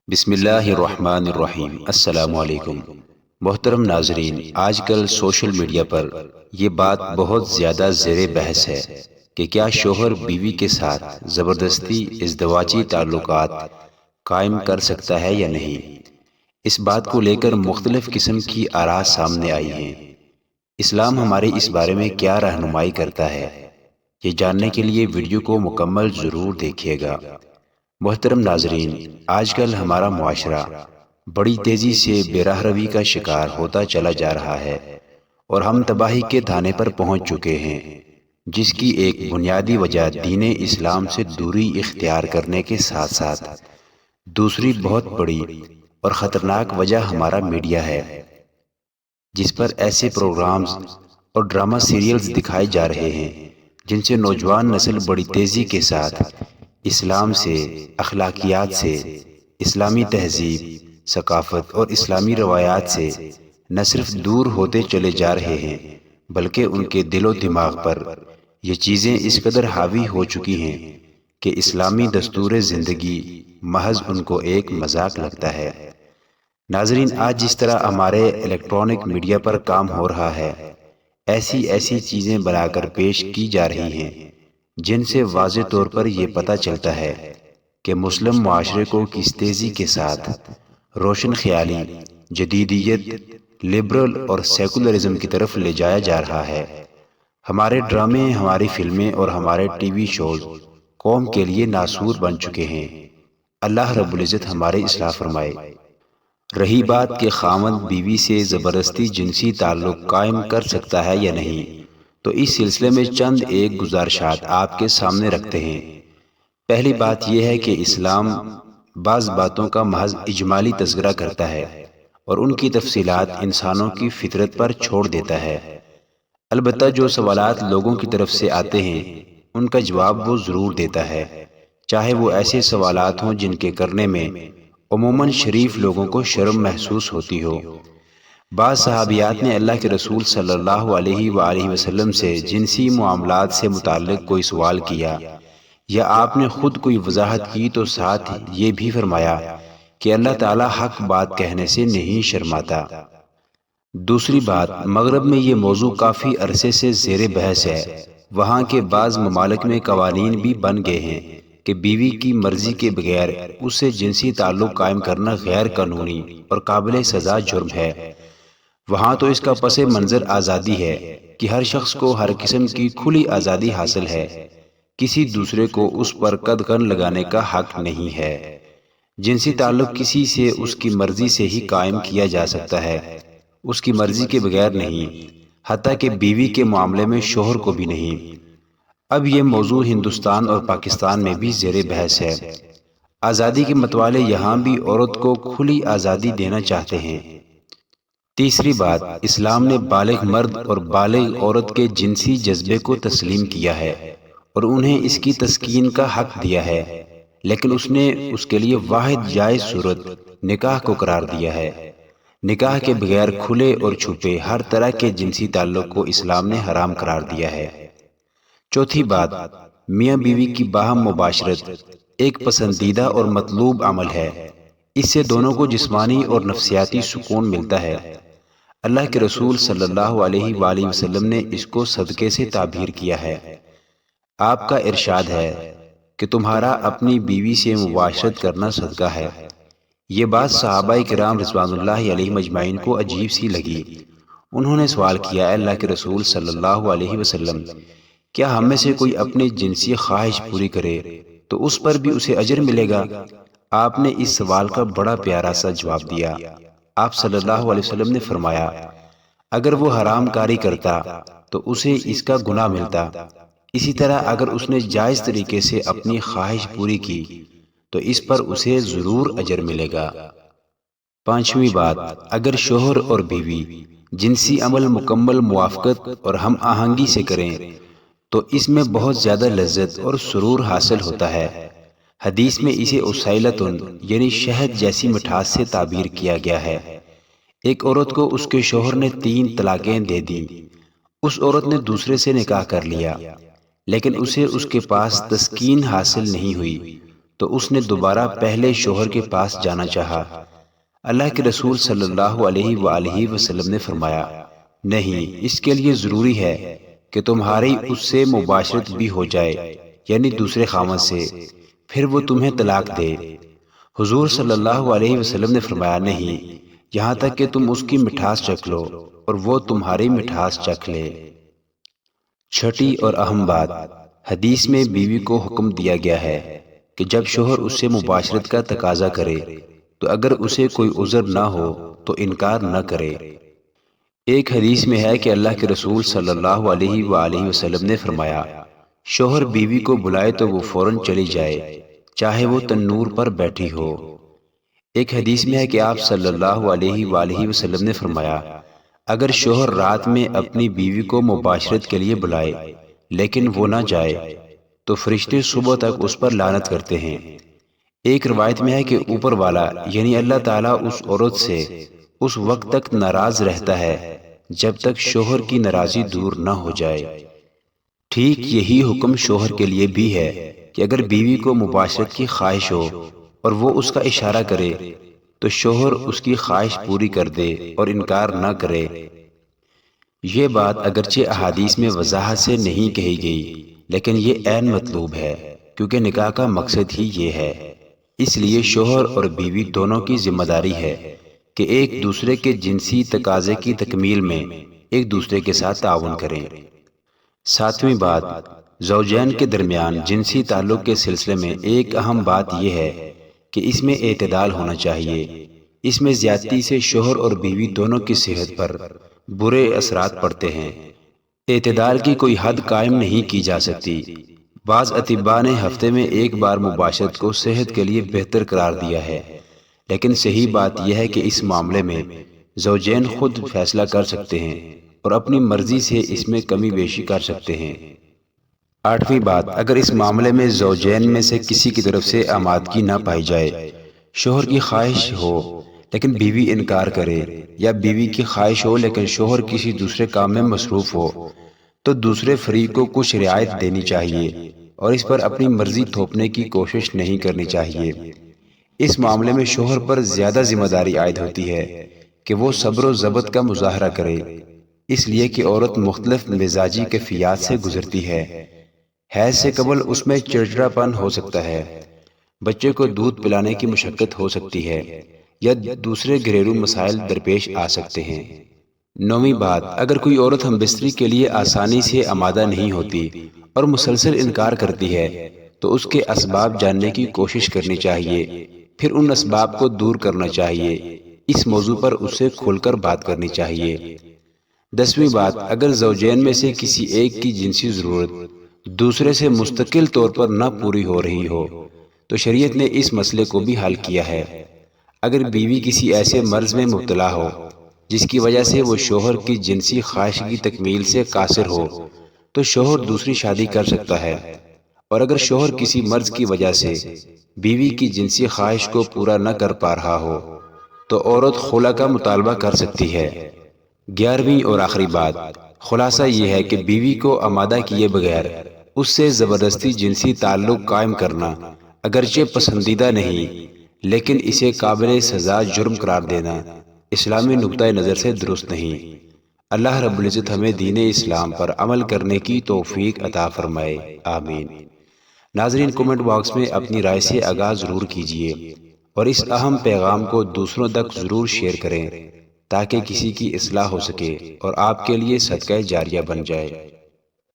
بسم اللہ الرحمن الرحیم۔ السلام علیکم محترم ناظرین، آج کل سوشل میڈیا پر یہ بات بہت زیادہ زیر بحث ہے کہ کیا شوہر بیوی کے ساتھ زبردستی ازدواجی تعلقات قائم کر سکتا ہے یا نہیں۔ اس بات کو لے کر مختلف قسم کی آراء سامنے آئی ہیں۔ اسلام ہمارے اس بارے میں کیا رہنمائی کرتا ہے، یہ جاننے کے لیے ویڈیو کو مکمل ضرور دیکھیے گا۔ محترم ناظرین، آج کل ہمارا معاشرہ بڑی تیزی سے بے راہ روی کا شکار ہوتا چلا جا رہا ہے اور ہم تباہی کے دھانے پر پہنچ چکے ہیں، جس کی ایک بنیادی وجہ دین اسلام سے دوری اختیار کرنے کے ساتھ ساتھ دوسری بہت بڑی اور خطرناک وجہ ہمارا میڈیا ہے، جس پر ایسے پروگرامز اور ڈرامہ سیریلز دکھائے جا رہے ہیں جن سے نوجوان نسل بڑی تیزی کے ساتھ اسلام سے، اخلاقیات سے، اسلامی تہذیب، ثقافت اور اسلامی روایات سے نہ صرف دور ہوتے چلے جا رہے ہیں بلکہ ان کے دل و دماغ پر یہ چیزیں اس قدر حاوی ہو چکی ہیں کہ اسلامی دستور زندگی محض ان کو ایک مذاق لگتا ہے۔ ناظرین، آج جس طرح ہمارے الیکٹرانک میڈیا پر کام ہو رہا ہے، ایسی چیزیں بنا کر پیش کی جا رہی ہیں جن سے واضح طور پر یہ پتہ چلتا ہے کہ مسلم معاشرے کو کس تیزی کے ساتھ روشن خیالی، جدیدیت، لبرل اور سیکولرزم کی طرف لے جایا جا رہا ہے۔ ہمارے ڈرامے، ہماری فلمیں اور ہمارے ٹی وی شوز قوم کے لیے ناسور بن چکے ہیں۔ اللہ رب العزت ہماری اصلاح فرمائے۔ رہی بات کہ خاوند بیوی سے زبردستی جنسی تعلق قائم کر سکتا ہے یا نہیں، تو اس سلسلے میں چند ایک گزارشات آپ کے سامنے رکھتے ہیں۔ پہلی بات یہ ہے کہ اسلام بعض باتوں کا محض اجمالی تذکرہ کرتا ہے اور ان کی تفصیلات انسانوں کی فطرت پر چھوڑ دیتا ہے۔ البتہ جو سوالات لوگوں کی طرف سے آتے ہیں ان کا جواب وہ ضرور دیتا ہے، چاہے وہ ایسے سوالات ہوں جن کے کرنے میں عموماً شریف لوگوں کو شرم محسوس ہوتی ہو۔ بعض صحابیات نے اللہ کے رسول صلی اللہ علیہ وآلہ وسلم سے جنسی معاملات سے متعلق کوئی سوال کیا یا آپ نے خود کوئی وضاحت کی تو ساتھ یہ بھی فرمایا کہ اللہ تعالیٰ حق بات کہنے سے نہیں شرماتا۔ دوسری بات، مغرب میں یہ موضوع کافی عرصے سے زیر بحث ہے۔ وہاں کے بعض ممالک میں قوانین بھی بن گئے ہیں کہ بیوی کی مرضی کے بغیر اس سے جنسی تعلق قائم کرنا غیر قانونی اور قابل سزا جرم ہے۔ وہاں تو اس کا پس منظر آزادی ہے کہ ہر شخص کو ہر قسم کی کھلی آزادی حاصل ہے، کسی دوسرے کو اس پر قدغن لگانے کا حق نہیں ہے۔ جنسی تعلق کسی سے اس کی مرضی سے ہی قائم کیا جا سکتا ہے، اس کی مرضی کے بغیر نہیں، حتیٰ کہ بیوی کے معاملے میں شوہر کو بھی نہیں۔ اب یہ موضوع ہندوستان اور پاکستان میں بھی زیر بحث ہے۔ آزادی کے متوالے یہاں بھی عورت کو کھلی آزادی دینا چاہتے ہیں۔ تیسری بات، اسلام نے بالغ مرد اور بالغ عورت کے جنسی جذبے کو تسلیم کیا ہے اور انہیں اس کی تسکین کا حق دیا ہے، لیکن اس نے اس کے لیے واحد جائز صورت نکاح کو قرار دیا ہے۔ نکاح کے بغیر کھلے اور چھپے ہر طرح کے جنسی تعلق کو اسلام نے حرام قرار دیا ہے۔ چوتھی بات، میاں بیوی کی باہم مباشرت ایک پسندیدہ اور مطلوب عمل ہے۔ اس سے دونوں کو جسمانی اور نفسیاتی سکون ملتا ہے۔ اللہ کے رسول صلی اللہ علیہ وآلہ وسلم نے اس کو صدقے سے تعبیر کیا ہے۔ آپ کا ارشاد ہے کہ تمہارا اپنی بیوی سے مباشرت کرنا صدقہ ہے۔ یہ بات صحابہ کرام رضوان اللہ علیہم اجمعین کو عجیب سی لگی۔ انہوں نے سوال کیا، اللہ کے رسول صلی اللہ علیہ وسلم، کیا ہم میں سے کوئی اپنی جنسی خواہش پوری کرے تو اس پر بھی اسے اجر ملے گا؟ آپ نے اس سوال کا بڑا پیارا سا جواب دیا۔ آپ صلی اللہ علیہ وسلم نے فرمایا، اگر وہ حرام کاری کرتا تو اسے اس کا گناہ ملتا، اسی طرح اگر اس نے جائز طریقے سے اپنی خواہش پوری کی تو اس پر اسے ضرور اجر ملے گا۔ پانچویں بات، اگر شوہر اور بیوی جنسی عمل مکمل موافقت اور ہم آہنگی سے کریں تو اس میں بہت زیادہ لذت اور سرور حاصل ہوتا ہے۔ حدیث میں اسے اسیلتن یعنی شہد جیسی مٹھاس سے تعبیر کیا گیا ہے۔ ایک عورت کو اس کے شوہر نے 3 طلاقیں دے دیں، اس عورت نے دوسرے سے نکاح کر لیا لیکن اسے اس کے پاس تسکین حاصل نہیں ہوئی، تو اس نے دوبارہ پہلے شوہر کے پاس جانا چاہا۔ اللہ کے رسول صلی اللہ علیہ وآلہ وسلم نے فرمایا، نہیں، اس کے لیے ضروری ہے کہ تمہاری اس سے مباشرت بھی ہو جائے، یعنی دوسرے خاوند سے، پھر وہ تمہیں طلاق دے۔ حضور صلی اللہ علیہ وسلم نے فرمایا، نہیں، یہاں تک کہ تم اس کی مٹھاس چکھ لو اور وہ تمہاری مٹھاس چکھ لے۔ چھٹی اور اہم بات، حدیث میں بیوی کو حکم دیا گیا ہے کہ جب شوہر اس سے مباشرت کا تقاضا کرے تو اگر اسے کوئی عذر نہ ہو تو انکار نہ کرے۔ ایک حدیث میں ہے کہ اللہ کے رسول صلی اللہ علیہ وآلہ وسلم نے فرمایا، شوہر بیوی کو بلائے تو وہ فوراً چلی جائے، چاہے وہ تنور پر بیٹھی ہو۔ ایک حدیث میں ہے کہ آپ صلی اللہ علیہ وآلہ وسلم نے فرمایا، اگر شوہر رات میں اپنی بیوی کو مباشرت کے لیے بلائے لیکن وہ نہ جائے تو فرشتے صبح تک اس پر لعنت کرتے ہیں۔ ایک روایت میں ہے کہ اوپر والا یعنی اللہ تعالیٰ اس عورت سے اس وقت تک ناراض رہتا ہے جب تک شوہر کی ناراضی دور نہ ہو جائے۔ ٹھیک یہی حکم شوہر کے لیے بھی ہے کہ اگر بیوی کو مباشرت کی خواہش ہو اور وہ اس کا اشارہ کرے تو شوہر اس کی خواہش پوری کر دے اور انکار نہ کرے۔ یہ بات اگرچہ احادیث میں وضاحت سے نہیں کہی گئی لیکن یہ عین مطلوب ہے، کیونکہ نکاح کا مقصد ہی یہ ہے۔ اس لیے شوہر اور بیوی دونوں کی ذمہ داری ہے کہ ایک دوسرے کے جنسی تقاضے کی تکمیل میں ایک دوسرے کے ساتھ تعاون کریں۔ ساتویں بات، زوجین کے درمیان جنسی تعلق کے سلسلے میں ایک اہم بات یہ ہے کہ اس میں اعتدال ہونا چاہیے۔ اس میں زیادتی سے شوہر اور بیوی دونوں کی صحت پر برے اثرات پڑتے ہیں۔ اعتدال کی کوئی حد قائم نہیں کی جا سکتی۔ بعض اطباء نے ہفتے میں ایک بار مباشرت کو صحت کے لیے بہتر قرار دیا ہے، لیکن صحیح بات یہ ہے کہ اس معاملے میں زوجین خود فیصلہ کر سکتے ہیں اور اپنی مرضی سے اس میں کمی بیشی کر سکتے ہیں۔ آٹھویں بات، اگر اس معاملے میں زوجین میں سے کسی کی طرف سے آمادگی نہ پائی جائے، شوہر کی خواہش ہو لیکن بیوی انکار کرے، یا بیوی کی خواہش ہو لیکن شوہر کسی دوسرے کام میں مصروف ہو، تو دوسرے فریق کو کچھ رعایت دینی چاہیے اور اس پر اپنی مرضی تھوپنے کی کوشش نہیں کرنی چاہیے۔ اس معاملے میں شوہر پر زیادہ ذمہ داری عائد ہوتی ہے کہ وہ صبر و ضبط کا مظاہرہ کرے، اس لیے کہ عورت مختلف مزاجی کیفیات سے گزرتی ہے۔ حیض سے قبل اس میں چڑچڑا پن ہو سکتا ہے، بچے کو دودھ پلانے کی مشقت ہو سکتی ہے، یا دوسرے گھریلو مسائل درپیش آ سکتے ہیں۔ نویں بات، اگر کوئی عورت ہم بستری کے لیے آسانی سے آمادہ نہیں ہوتی اور مسلسل انکار کرتی ہے تو اس کے اسباب جاننے کی کوشش کرنی چاہیے، پھر ان اسباب کو دور کرنا چاہیے۔ اس موضوع پر اس سے کھل کر بات کرنی چاہیے۔ 10ویں بات، اگر زوجین میں سے کسی ایک کی جنسی ضرورت دوسرے سے مستقل طور پر نہ پوری ہو رہی ہو تو شریعت نے اس مسئلے کو بھی حل کیا ہے۔ اگر بیوی کسی ایسے مرض میں مبتلا ہو جس کی وجہ سے وہ شوہر کی جنسی خواہش کی تکمیل سے قاصر ہو تو شوہر دوسری شادی کر سکتا ہے، اور اگر شوہر کسی مرض کی وجہ سے بیوی کی جنسی خواہش کو پورا نہ کر پا رہا ہو تو عورت خلع کا مطالبہ کر سکتی ہے۔ 11ویں اور آخری بات، خلاصہ یہ ہے کہ بیوی کو آمادہ کیے بغیر اس سے زبردستی جنسی تعلق قائم کرنا اگرچہ پسندیدہ نہیں لیکن اسے قابل سزا جرم قرار دینا اسلامی نقطہ نظر سے درست نہیں۔ اللہ رب العزت ہمیں دین اسلام پر عمل کرنے کی توفیق عطا فرمائے، آمین۔ ناظرین، کومنٹ باکس میں اپنی رائے سے آگاہ ضرور کیجیے اور اس اہم پیغام کو دوسروں تک ضرور شیئر کریں تاکہ کسی کی اصلاح ہو سکے اور آپ کے لیے صدقہ جاریہ بن جائے۔